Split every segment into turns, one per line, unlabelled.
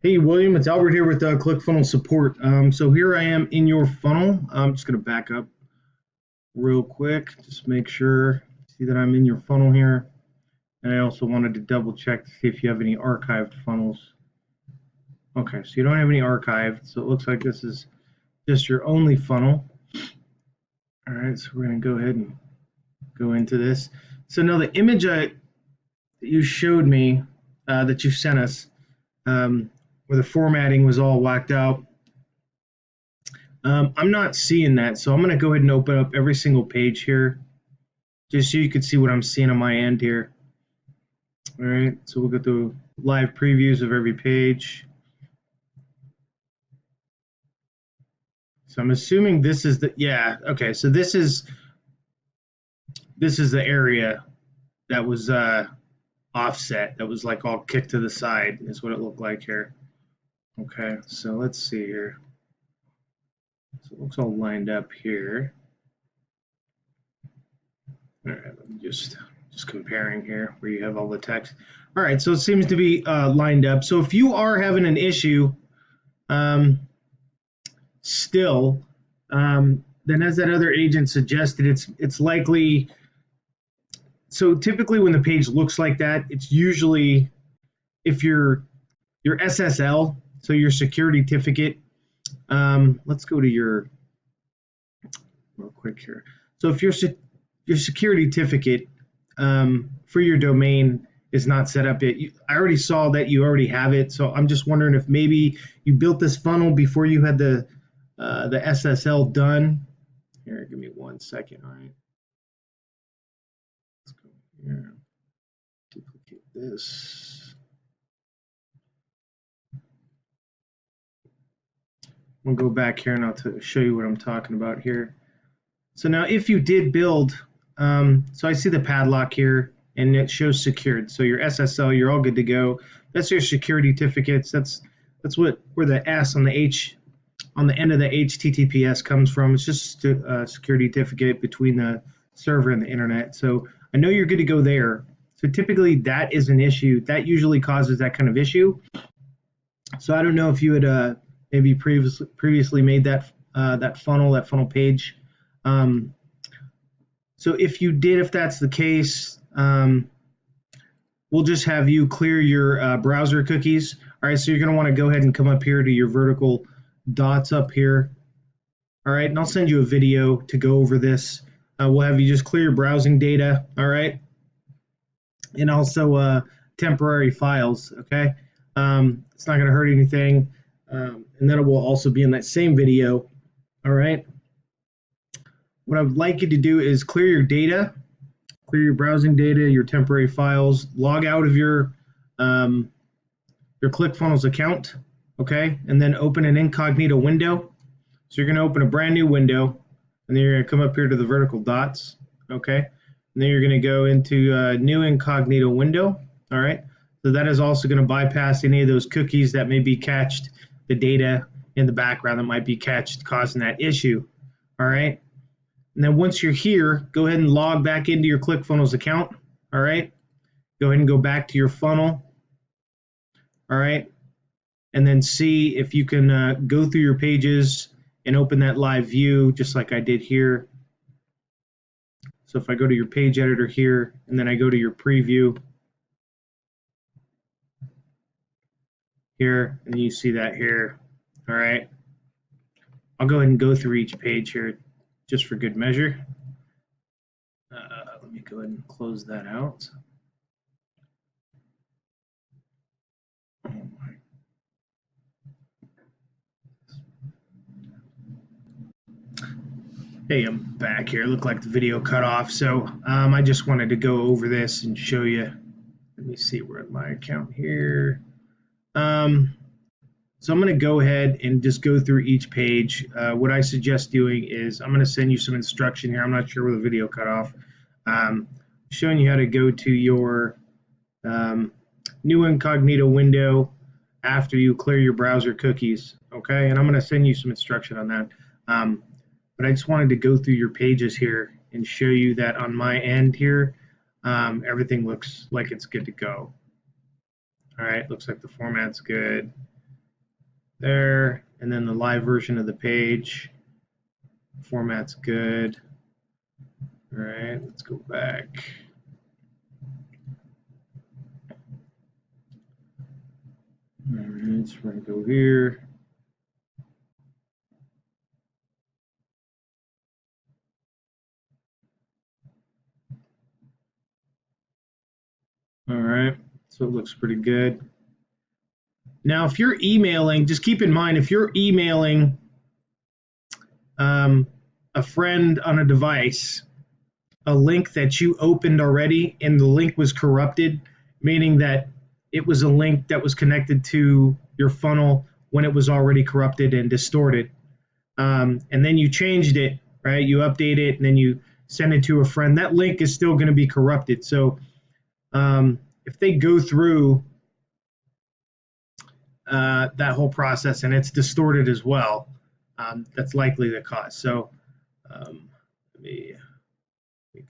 Hey William, it's Albert here with ClickFunnels Support. So here I am in your funnel. I'm just going to back up real quick, just make sure, see that I'm in your funnel here. And I also wanted to double check to see if you have any archived funnels. Okay, so you don't have any archived, so it looks like this is just your only funnel. All right, so we're going to go ahead and go into this. So now the image that you showed me, that you sent us, where the formatting was all whacked out. I'm not seeing that, so I'm going to go ahead and open up every single page here, just so you can see what I'm seeing on my end here. All right, so we'll go through live previews of every page. So I'm assuming this is the, yeah, okay, so this is the area that was offset, that was like all kicked to the side, is what it looked like here. Okay, so let's see here. So it looks all lined up here. All right, let me just comparing here where you have all the text. All right, so it seems to be lined up. So if you are having an issue still, then as that other agent suggested, it's likely. So typically when the page looks like that, it's usually if your SSL, so your security certificate. Let's go to your real quick here. So if your security certificate for your domain is not set up yet, I already saw that you already have it. So I'm just wondering if maybe you built this funnel before you had the SSL done. Here, give me 1 second. All right. Let's go here. Duplicate this. We'll go back here and I'll show you what I'm talking about here. So now if you did build, so I see the padlock here and it shows secured. So your SSL, you're all good to go. That's your security certificates. That's where the S on the H on the end of the HTTPS comes from. It's just a security certificate between the server and the internet. So I know you're good to go there. So typically that is an issue. That usually causes that kind of issue. So I don't know if you had maybe previously made that funnel page. So if you did, if that's the case, we'll just have you clear your browser cookies. All right, so you're going to want to go ahead and come up here to your vertical dots up here. All right, and I'll send you a video to go over this. We'll have you just clear your browsing data, all right? And also temporary files, okay? It's not going to hurt anything. And then it will also be in that same video, all right? What I would like you to do is clear your data, clear your browsing data, your temporary files, log out of your ClickFunnels account, okay? And then open an incognito window. So you're going to open a brand new window, and then you're going to come up here to the vertical dots, okay? And then you're going to go into a new incognito window, all right? So that is also going to bypass any of those cookies that may be cached, the data in the background that might be cached, causing that issue, all right? And then once you're here, go ahead and log back into your ClickFunnels account, all right? Go ahead and go back to your funnel, all right? And then see if you can go through your pages and open that live view just like I did here. So if I go to your page editor here, and then I go to your preview here, and you see that here, all right? I'll go ahead and go through each page here just for good measure. Let me go ahead and close that out. Hey, I'm back here. Looked like the video cut off, so I just wanted to go over this and show you. Let me see, we're at my account here. So I'm going to go ahead and just go through each page. What I suggest doing is I'm going to send you some instruction here. I'm not sure where the video cut off. Showing you how to go to your new incognito window after you clear your browser cookies, okay? And I'm going to send you some instruction on that. But I just wanted to go through your pages here and show you that on my end here, everything looks like it's good to go. All right, looks like the format's good. there, and then the live version of the page. Format's good. All right, let's go back. All right, so we're gonna go here. All right, so it looks pretty good. Now, if you're emailing, just keep in mind, if you're emailing a friend on a device a link that you opened already and the link was corrupted, meaning that it was a link that was connected to your funnel when it was already corrupted and distorted, and then you changed it, right? You update it and then you send it to a friend. That link is still going to be corrupted. So if they go through that whole process and it's distorted as well, that's likely the cause. So let me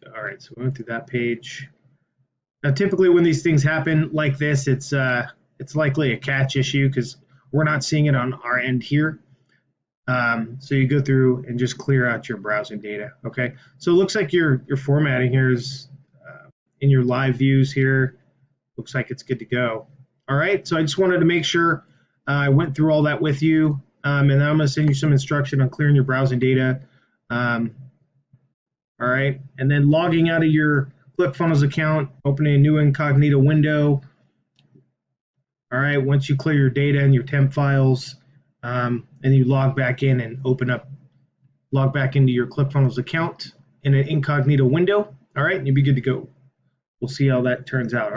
go. All right, so we went through that page. Now, typically when these things happen like this, it's likely a catch issue because we're not seeing it on our end here. So you go through and just clear out your browsing data. Okay, so it looks like your formatting here is in your live views here. Looks like it's good to go. All right, so I just wanted to make sure I went through all that with you, and then I'm going to send you some instruction on clearing your browsing data. All right, and then logging out of your ClickFunnels account, opening a new incognito window. All right, once you clear your data and your temp files, and you log back in and log back into your ClickFunnels account in an incognito window. All right, and you'll be good to go. We'll see how that turns out.